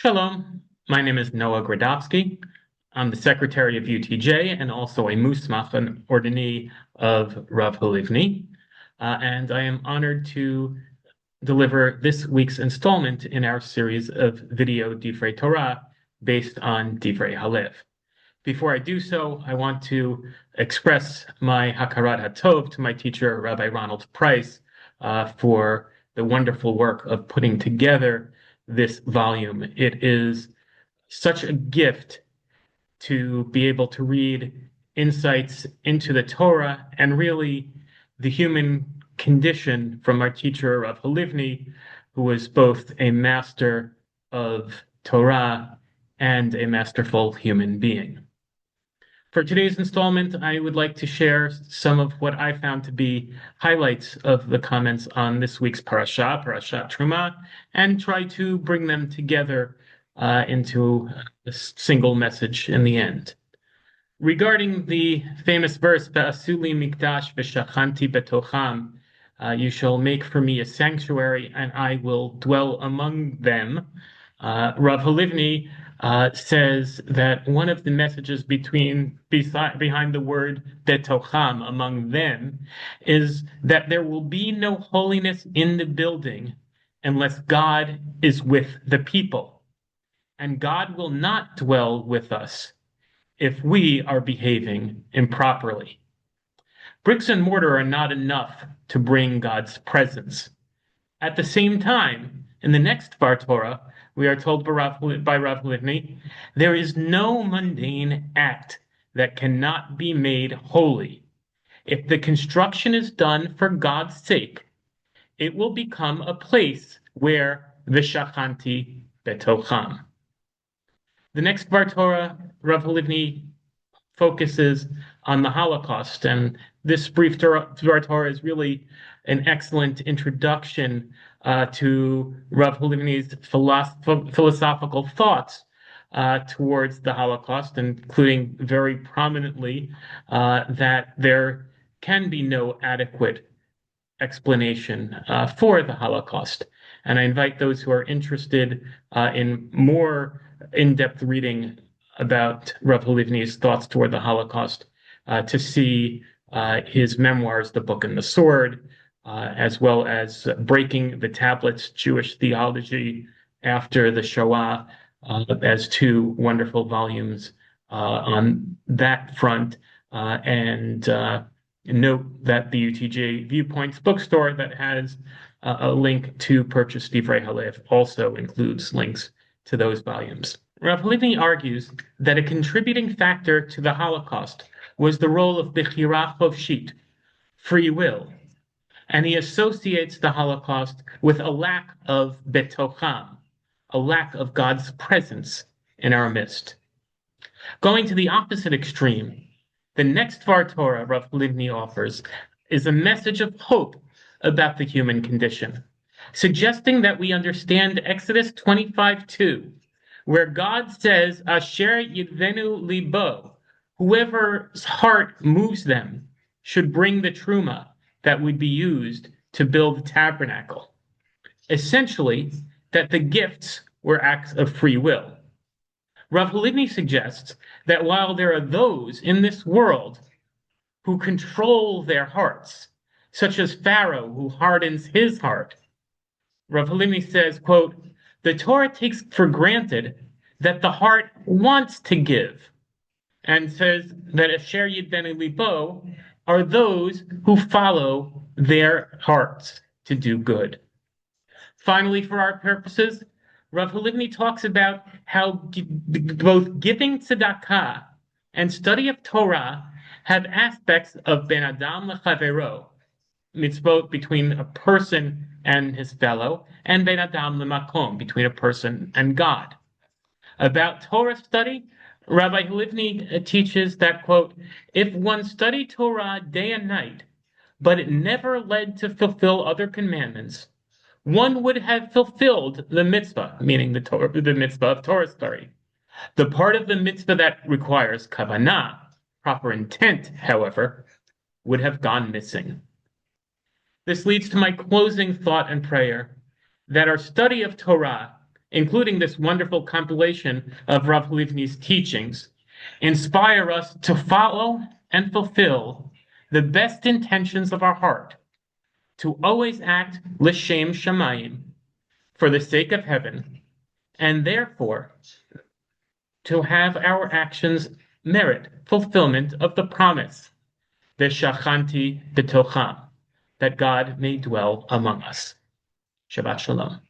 Shalom, my name is Noah Gradofsky. I'm the secretary of UTJ and also a musmach, an ordinee of Rav Halivni. And I am honored to deliver this week's installment in our series of video Divrei Torah based on Divrei Halev. Before I do so, I want to express my hakarat hatov to my teacher, Rabbi Ronald Price, for the wonderful work of putting together this volume. It is such a gift to be able to read insights into the Torah and really the human condition from our teacher of Halivni, who was both a master of Torah and a masterful human being. For today's installment, I would like to share some of what I found to be highlights of the comments on this week's parasha, Parashat Terumah, and try to bring them together into a single message in the end. Regarding the famous verse, "Ve'asuli mikdash v'shachanti betocham," you shall make for me a sanctuary, and I will dwell among them. Rav Halivni says that one of the messages behind the word betocham, among them, is that there will be no holiness in the building unless God is with the people. And God will not dwell with us if we are behaving improperly. Bricks and mortar are not enough to bring God's presence. At the same time, in the next Bar Torah, we are told by Rav Halivni, there is no mundane act that cannot be made holy. If the construction is done for God's sake, it will become a place where v'shachanti betocham. The next Bar Torah, Rav Halivni focuses on the Holocaust, and this brief Bar Torah is really an excellent introduction to Rav Halivni's philosophical thoughts towards the Holocaust, including very prominently that there can be no adequate explanation for the Holocaust. And I invite those who are interested in more in-depth reading about Rav Halivni's thoughts toward the Holocaust to see his memoirs, The Book and the Sword, as well as Breaking the Tablets, Jewish Theology After the Shoah, as two wonderful volumes on that front. And note that the UTJ Viewpoints bookstore that has a link to purchase Divrei Halev also includes links to those volumes. Rav Halivni argues that a contributing factor to the Holocaust was the role of Bechira Chovshit, free will, and he associates the Holocaust with a lack of betocham, a lack of God's presence in our midst. Going to the opposite extreme, the next Var Torah Rav Halivni offers is a message of hope about the human condition, suggesting that we understand Exodus 25:2, where God says, Asher yidvenu libo, whoever's heart moves them should bring the Terumah that would be used to build the tabernacle. Essentially, that the gifts were acts of free will. Rav Halivni suggests that while there are those in this world who control their hearts, such as Pharaoh, who hardens his heart, Rav Halivni says, quote, the Torah takes for granted that the heart wants to give, and says that Asher Yidvenu Libo are those who follow their hearts to do good. Finally, for our purposes, Rav Halivni talks about how both giving tzedakah and study of Torah have aspects of ben adam lechavero, mitzvot between a person and his fellow, and ben adam lemakom, between a person and God. About Torah study, Rabbi Halivni teaches that, quote, if one studied Torah day and night, but it never led to fulfill other commandments, one would have fulfilled the mitzvah, meaning the mitzvah of Torah study. The part of the mitzvah that requires kavanah, proper intent, however, would have gone missing. This leads to my closing thought and prayer, that our study of Torah including this wonderful compilation of Rav Halivni's teachings, inspire us to follow and fulfill the best intentions of our heart, to always act l'shem shamayim, for the sake of heaven, and therefore to have our actions merit fulfillment of the promise, v'shachanti b'tocham, that God may dwell among us. Shabbat Shalom.